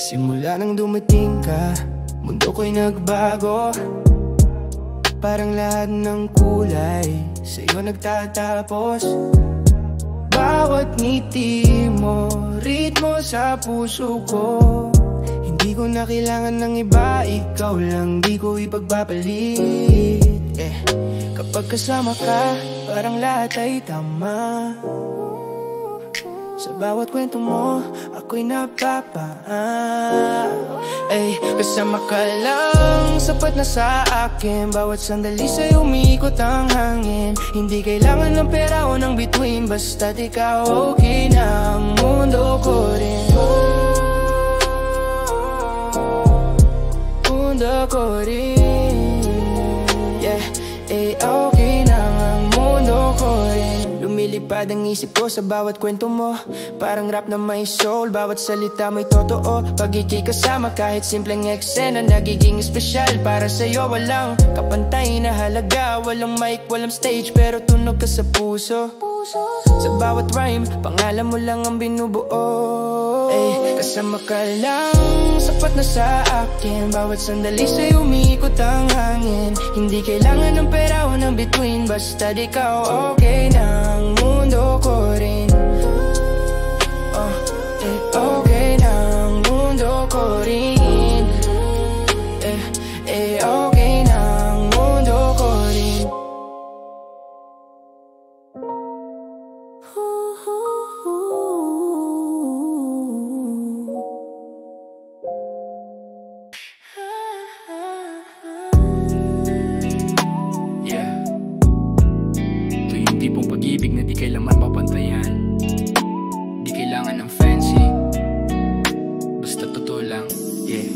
Simula nang dumating ka, mundo ko'y nagbago. Parang lahat ng kulay sa'yo nagtatapos. Bawat ngiti mo, ritmo sa puso ko. Hindi ko na kailangan ng iba, ikaw lang di ko ipagpapalit. Kapag kasama ka, parang lahat ay tama. Sa bawat kwento mo, ako'y kasama ka lang, sapat na sa akin. Bawat sandali sa'yo umikot ang hangin. Hindi kailangan ng pera o ng bituin, basta't ikaw okay na ang mundo ko rin. Mundo ko rin, yeah. Okay na ang mundo ko rin. Lumilipad ang isip ko sa bawat kwento mo. Parang rap na may soul, bawat salita may totoo. Pag ika'y kasama kahit simpleng eksena, nagiging espesyal para sa'yo. Walang kapantay na halaga, walang mic, walang stage, pero tunog ka sa puso. Sa bawat rhyme, pangalan mo lang ang binubuo. Kasama ka lang, sapat na sa akin. Bawat sandali sa'yo umikot ang hangin. Hindi kailangan ng pera o ng bituin, basta di ikaw okay na ang mundo ko rin. Okay na ang mundo ko rin. Okay na ang mundo ko rin. Yeah. Ito yung tipong pag-ibig na di kailangan mapantayan. Di kailangan ng fancy, basta totoo lang, yeah.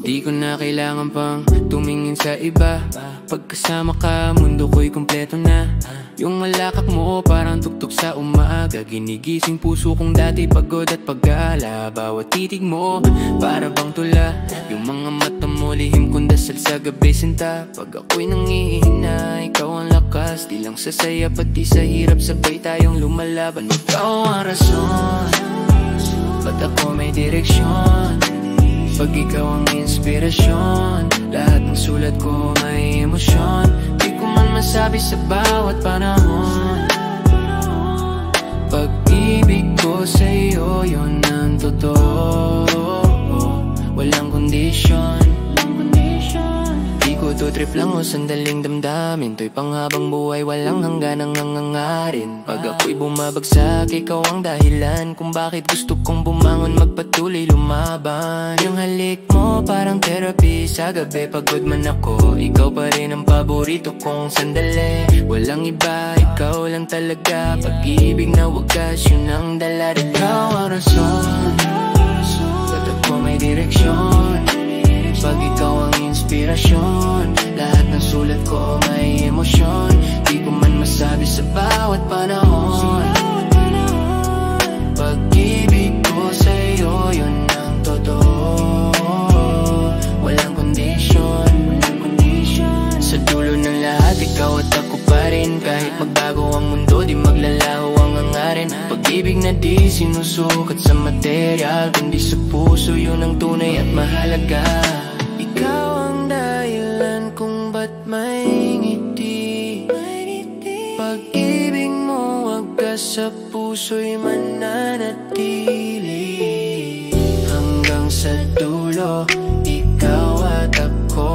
Di ko na kailangan pang tumingin sa iba. Pagkasama ka, mundo ko'y kumpleto na. Yung malakak mo parang tuktok sa umaga. Ginigising puso kong dati pagod at pag-aala. Bawat titig mo para bang tula. Yung mga mata mo lihim kong dasal sa gabi sinta. Pag ako'y nangihina, ikaw ang lakas. Di lang sa saya pati sa hirap, sabay tayong lumalaban. Ikaw ang rason, ba't ako may direksyon? Pag ikaw ang inspirasyon, lahat ng sulat ko may emosyon. Di ko man masabi sa bawat panahon. Pag-ibig ko sa'yo, yun ang totoo. Walang kondisyon. Di ko to trip lang o sandaling damdamin. To'y panghabang buhay, walang hangganang hangangarin. Pag ako'y bumabagsak, ikaw ang dahilan kung bakit gusto kong bumangon, magpatuloy lumaban. Yung halik mo parang therapy sa gabi. Pagod man ako, ikaw pa rin ang paborito kong sandali. Walang iba, ikaw lang talaga. Pag-ibig na wagas, yun ang dala. Ikaw ang rason, ba't ako may direksyon? Pag ikaw ang inspirasyon, lahat ng sulat ko may emosyon. Di ko man masabi sa bawat panahon. Pag-ibig ko sa'yo, yun ang totoo. Walang kondisyon. Sa dulo ng lahat, ikaw at ako pa rin. Kahit magbago ang mundo, di maglalaho ang hangarin. Pag-ibig na di sinusukat sa material, kundi sa puso, yun ang tunay at mahalaga. Ikaw ang dahilan kung ba't may ngiti. Pag-ibig mo wagas sa puso'y mananatili. Hanggang sa dulo, ikaw at ako.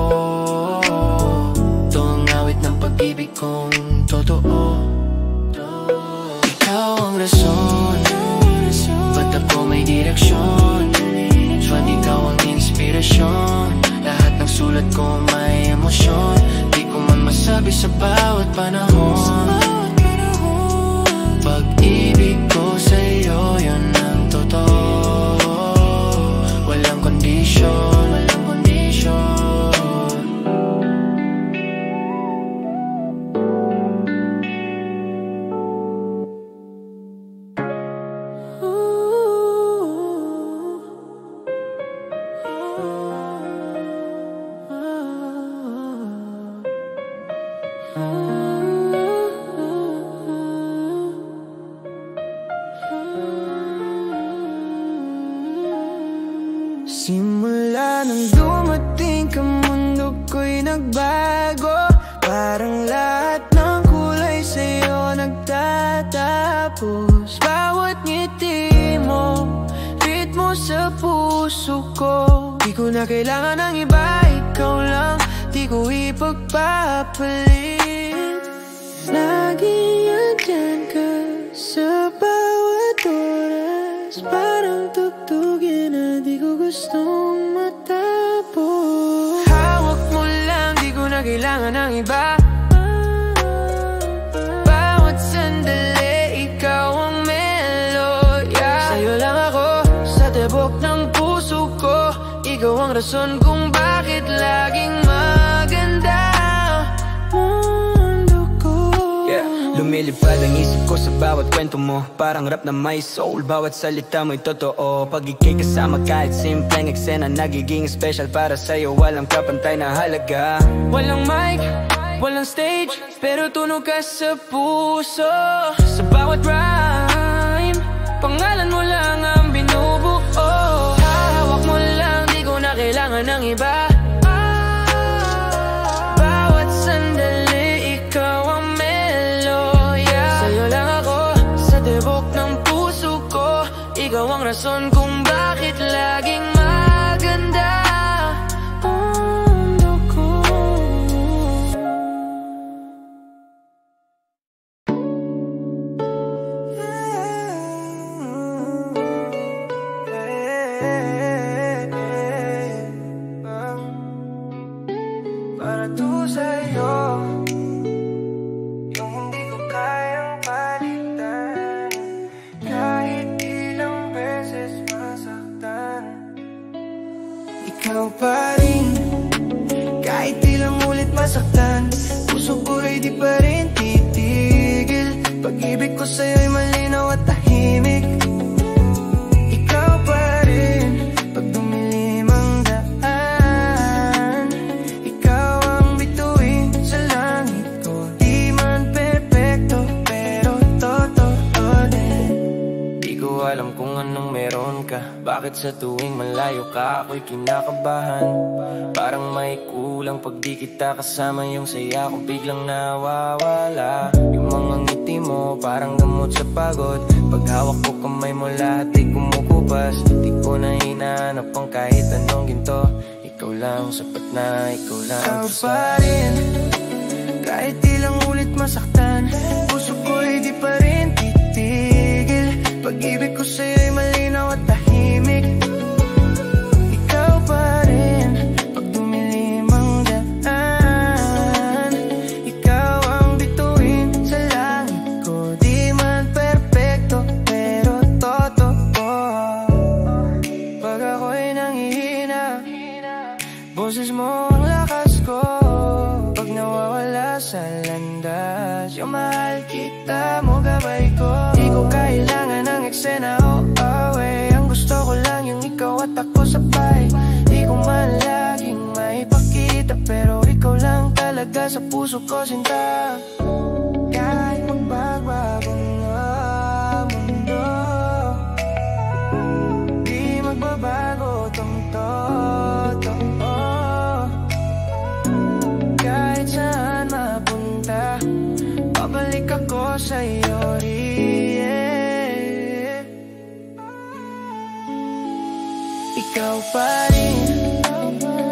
Ito ang awit ng pag-ibig kong totoo. Ikaw ang rason, ba't ako may direksyon? Ba't ikaw ang inspirasyon? Lahat ng sulat ko may emosyon. Di ko man masabi sa bawat panahon. Pag-ibig ko sa'yo, yun ang totoo. Walang kondisyon, walang kondisyon. puso ko. Di ko na kailangan ng iba, ikaw lang, di ko ipagpapalit. Lagi andyan ka sa bawat oras, parang tugtugin na di ko gustong matapos. Hawak mo lang, di ko na kailangan ng iba. Bawat sandali, ikaw ang melodya. Sa'yo lang ako, sa tibok ng puso ko. Ikaw ang rason kung bakit laging maganda mundo ko. Lumilipad ang isip ko sa bawat kwento mo, parang rap na may soul. Bawat salita mo'y totoo. Pag ika'y kasama kahit simpleng eksena, nagiging special para sa'yo. Walang kapantay na halaga. Walang mic, walang stage, pero tunog ka sa puso. Sa bawat rhyme, pangalan mo lang ang binubuo. Hawak mo lang, di ko na kailangan ng iba. Bawat sandali, ikaw ang melodya. Sa'yo lang ako, sa tibok ng puso ko. Ikaw ang rason kung bakit laging maganda mundo ko. Para to sa'yo, yung hindi ko kayang palitan. Kahit ilang beses masaktan, ikaw pa rin. Kahit ilang ulit masaktan, puso ko ay di pa rin titigil. Pag-ibig ko sa'yo'y malinaw at tahimik. Ikaw pa rin, pag dumilim ang daan. Ikaw ang bituin sa langit ko. Di man perpekto, pero totoo din. Di ko alam kung anong meron ka. Bakit sa tuwing malayo ka, ako'y kinakabahan. Parang may kulang pag di kita kasama. Yung saya ko biglang nawawala. Yung mga ngiti mo parang gamot sa pagod. Pag hawak ko kamay mo lahat ay kumukupas. Di ko na hinahanap ang kahit anong ginto. Ikaw lang, sapat na ikaw lang. Ikaw pa rin, kahit ilang ulit masaktan, puso ko ay di pa rin titigil. Pag-ibig ko sa'yo'y malinaw at tahimik. Ikaw pa rin, pag dumilim ang daan. Ikaw ang bituin sa langit ko. Di man perpekto, pero totoo. Pag ako'y nanghihina, boses mo ang lakas ko. Pag nawawala sa landas, yung mahal kita mo gabay ko. Di ko kailangan ng eksena o away. Ang gusto ko lang yung ikaw at ako sabay. Di ko man laging maipakita, pero ikaw lang talaga sa puso ko sinta. Kahit magbabago na mundo, di magbabago tong totoo. Kahit saan mapunta, babalik ako sa'yo rin. Ikaw pa rin,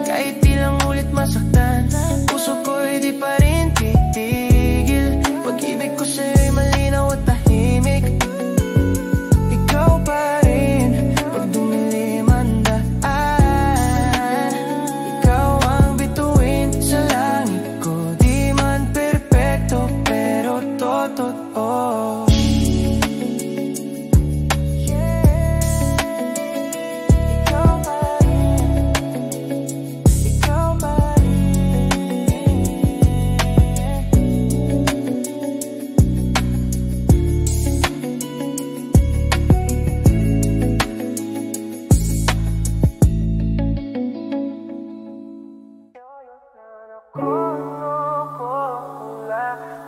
kahit ilang ulit masaktan, puso ko'y di pa rin titigil. Pag-ibig ko sa'yo'y malinaw at tahimik. Ikaw pa rin, pag dumilim ang daan. Ikaw ang bituin sa langit ko. Di man perpekto, pero totoo.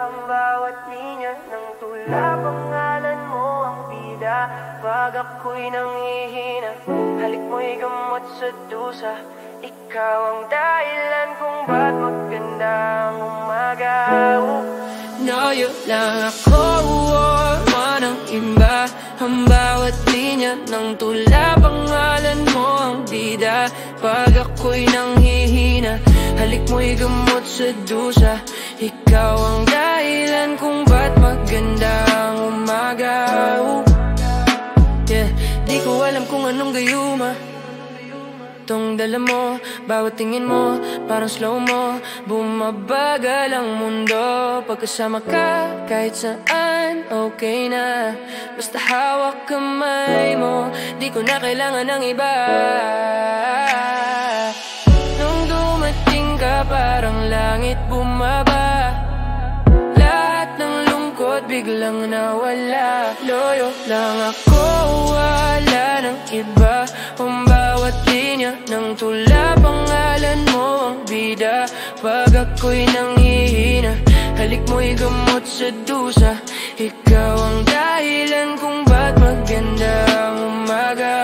Ang bawat linya ng tula, pangalan mo ang bida. Pag ako'y nanghihina, halik mo'y gamot sa dusa. Ikaw ang dahilan kung ba't maganda ang umaga. Nayo lang ako, walang iba. Ang bawat linya ng tula, pangalan mo ang bida. Pag ako'y nanghihina, halik mo'y gamot sa dusa. Ikaw ang dahilan kung ba't maganda ang umaga. Yeah, di ko alam kung anong gayuma tong dala mo, bawat tingin mo, parang slow mo. Bumabagal ang mundo pagkasama ka, kahit saan, okay na. Basta hawak kamay mo, di ko na kailangan ng iba. Nung dumating ka, parang langit bumaba. Lahat ng lungkot biglang nawala. Loyo lang ako, wala ng iba. Bawat linya ng tula, pangalan mo ang bida. Pag ako'y nanghihina, halik mo'y gamot sa dusa. Ikaw ang dahilan kung ba't maganda ang umaga.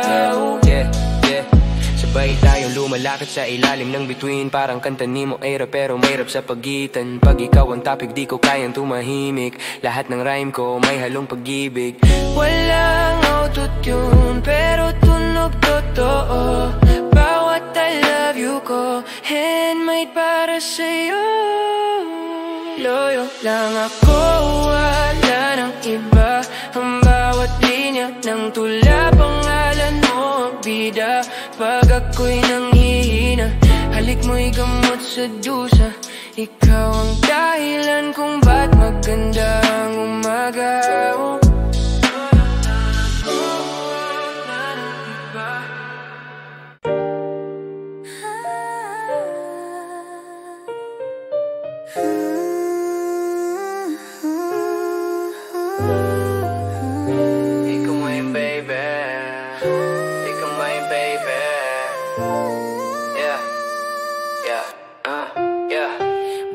Sabay tayong lumalakad sa ilalim ng bituin. Parang kanta ni mo ay rap pero may rap sa pagitan. Pag ikaw ang topic di ko kayang tumahimik. Lahat ng rhyme ko may halong pag-ibig. Walang autotune pero tunog totoo. Bawat I love you ko, handmade para sa'yo. Loyo lang ako, wala ng iba. Ang bawat linya ng tula, pangalan mo ang bida. Pag ako'y nanghihina, halik mo'y gamot sa dusa. Ikaw ang dahilan kung ba't maganda ang umaga.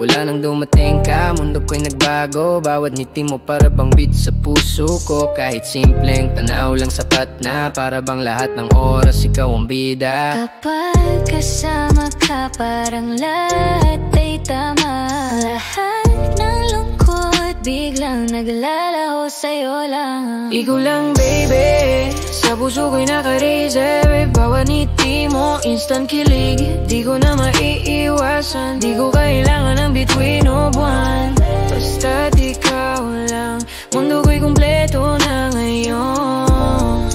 Wala nang dumating ka, mundo ko'y nagbago. Bawat ngiti mo para bang beat sa puso ko. Kahit simpleng tanaw lang sapat na, para bang lahat ng oras ikaw ang bida. Kapag kasama ka, parang lahat ay tama. Lahat ng lungkot biglang naglalaho sa'yo lang. Ikaw lang baby, sa puso ko'y nakareserve. Bawat ngiti mo, instant kilig. Di ko na maiiwasan, di ko kailangan ng between o buwan. Basta't ikaw lang, mundo ko'y kumpleto na ngayon.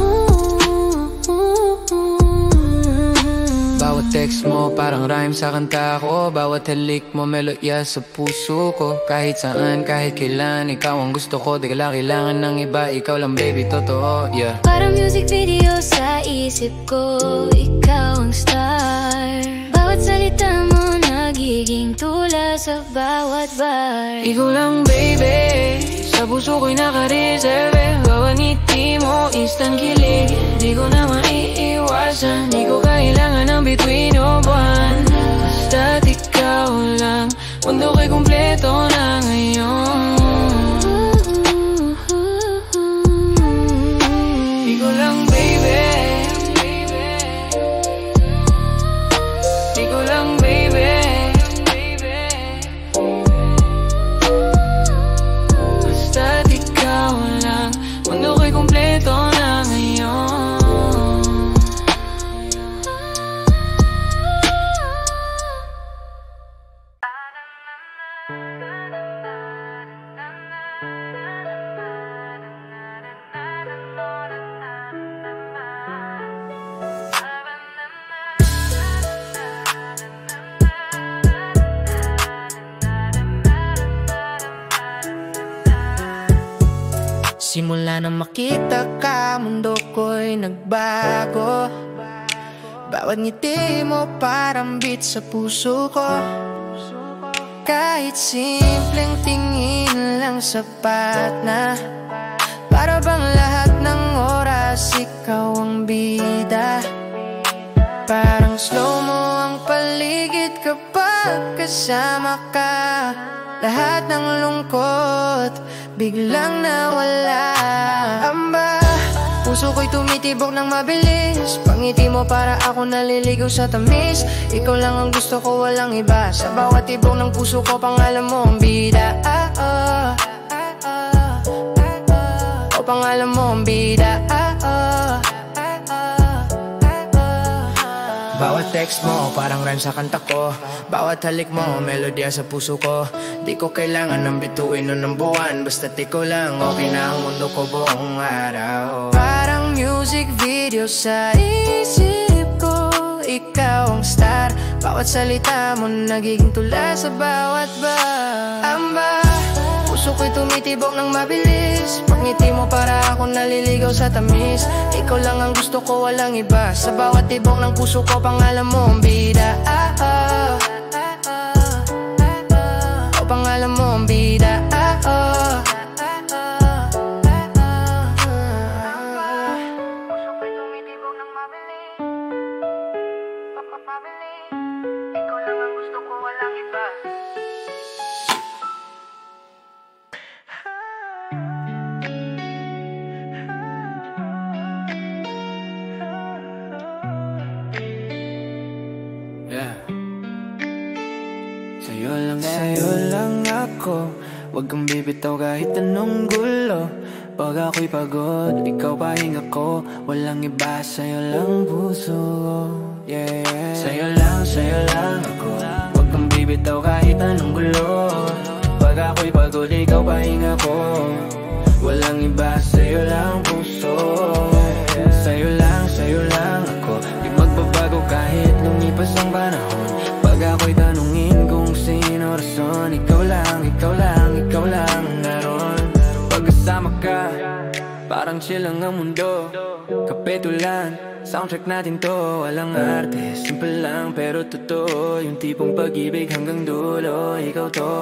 Bawat text mo parang rhyme sa kanta ko. Bawat halik mo melodya sa puso ko. Kahit saan, kahit kailan, ikaw ang gusto ko. Di ka lang kailangan ng iba, ikaw lang baby, totoo, yeah. Parang music video sa isip ko, ikaw ang star. Bawat salita mo nagiging tula sa bawat bar. Ikaw lang baby, sa puso ko'y nakareserve. Bawat ngiti mo, instant kilig. Di ko na maiiwasan, di ko kailangan ng between o buwan. Basta't ikaw lang, mundo ko'y kumpleto na ngayon. Ikaw lang baby, ikaw lang baby. Basta't ikaw lang, mundo ko'y kumpleto na ngayon. Simula nang makita ka, mundo ko'y nagbago. Bawat ngiti mo parang beat sa puso ko. Kahit simpleng tingin lang sapat na, para bang lahat ng oras ikaw ang bida. Parang slow mo ang paligid kapag kasama ka. Lahat ng lungkot biglang nawala. Amba, puso ko'y tumitibok ng mabilis. Pangiti mo para ako naliligaw sa tamis. Ikaw lang ang gusto ko, walang iba. Sa bawat tibok ng puso ko, pangalan mo ang bida. O pangalan mo ang bida. text mo, parang rhyme sa kanta ko. Bawat halik mo, melodya sa puso ko. Di ko kailangan ng bituin o ng buwan, basta't ikaw lang, okay na ang mundo ko buong araw. Parang music video sa isip ko, ikaw ang star. Bawat salita mo nagiging tula sa bawat amba. Puso ko'y tumitibok ng mabilis. Pagngiti mo para ako naliligaw sa tamis. Ikaw lang ang gusto ko, walang iba. Sa bawat tibok ng puso ko, pangalan mo ang bida. O pangalan mo ang bida. Puso ko'y tumitibok ng mabilis. Ikaw lang ang gusto ko, walang iba. Sa'yo lang ako, wag kang bibitaw kahit anong gulo. Pag ako'y pagod, ikaw pahinga ko. Walang iba, sa'yo lang puso ko. Yeah, yeah. Sa'yo lang ako, wag kang bibitaw kahit anong gulo. Pag ako'y pagod, ikaw pahinga ko. Walang iba, sa'yo lang puso. Sa'yo lang ako, di magbabago kahit lumipas ang panahon. Pag ako'y tanungin kung sino rason, ikaw lang ang naroon. Pag kasama ka, parang chill lang ang mundo. Kapetulan, soundtrack natin to. Walang arte, simple lang pero totoo. Yung tipong pag-ibig hanggang dulo, ikaw to.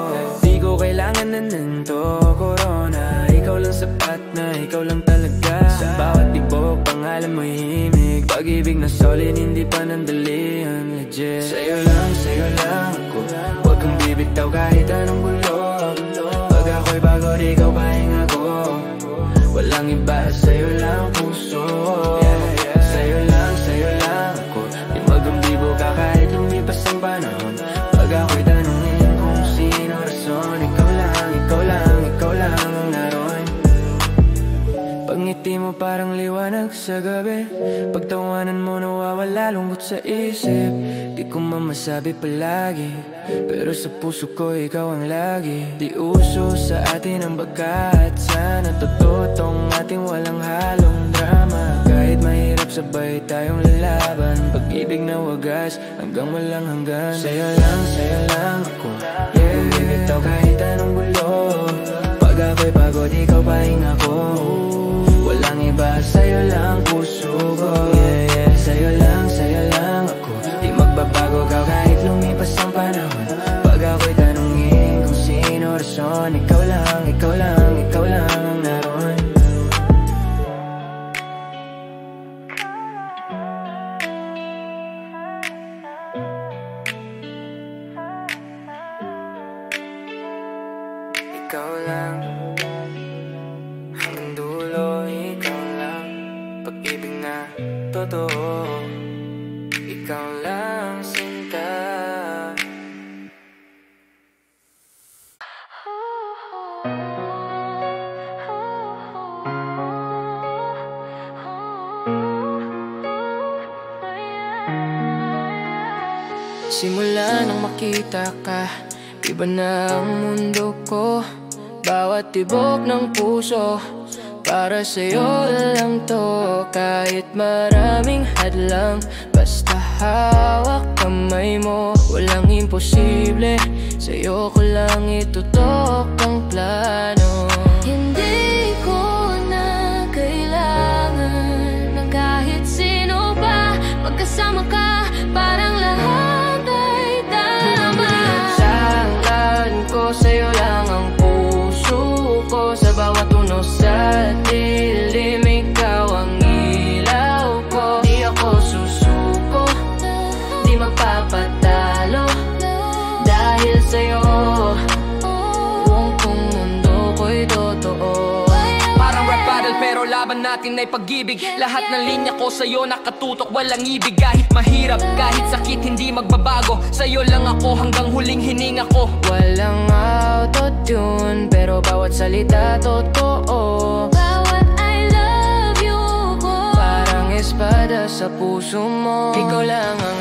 Di ko kailangan na nito, corona. Ikaw lang sapat na, ikaw lang talaga. Sa bawat tibok, pangalan mo himig. Pag-ibig na solid, hindi pa nandalian, legit. Sa'yo lang ako, wag kang bibitaw kahit anong gulo. Pag ako'y pagod, ikaw pahinga ko. Walang iba, sa'yo lang puso. Sa'yo lang ako, di magambibo ka kahit lumipas ang panahon. Pag ako'y tanungin kung sino rason, ikaw lang ang naroon. Pagngiti mo parang liwanag sa gabi. Pagtawanan mo nawawala lungkot sa isip. Di ko mamasabi palagi, pero sa puso ko ikaw ang lagi. Di uso sa atin ang bagat, sana totoo tong ating walang halong drama. Kahit mahirap sabay tayong lalaban. Pag-ibig na wagas hanggang walang hanggan. Sa'yo lang ako, yeah. Bibitaw kahit anong gulo. Pag ako'y pagod, ikaw pahinga ko. Walang iba, sa'yo lang puso ko. Yeah, sa'yo lang ako, di magbabago ka kahit lumipas ang panahon. Pag ako'y tanungin kung sino rason, ikaw lang ang naroon. Ikaw lang hanggang dulo, ikaw lang. Pag-ibig na totoo, ikaw lang sinta. Simula nang makita ka, iba na ang mundo ko. Bawat tibok ng puso, para sa'yo lang to. Kahit maraming hadlang, basta hawak kamay mo. Walang imposible, sa'yo ko lang itutok ang plano. Hindi ko na kailangan ng kahit sino pa. Magkasama ka, parang lahat ay tama. Sanglan ko, sa'yo lang ang puso ko. Sa bawat tunog sa dilim, ikaw ang ilaw ko. Di ako susuko, di magpapatalo. Dahil sa'yo, buong kong mundo ko'y totoo. Parang rap battle pero laban natin ay pag-ibig. Lahat ng linya ko sa'yo nakatutok, walang ibig. Kahit mahirap, kahit sakit, hindi magbabago. Sa'yo lang ako hanggang huling hininga ko. Walang auto-tune, pero bawat salita totoo. Bawat I love you ko, Parang espada sa puso mo. Ikaw lang ang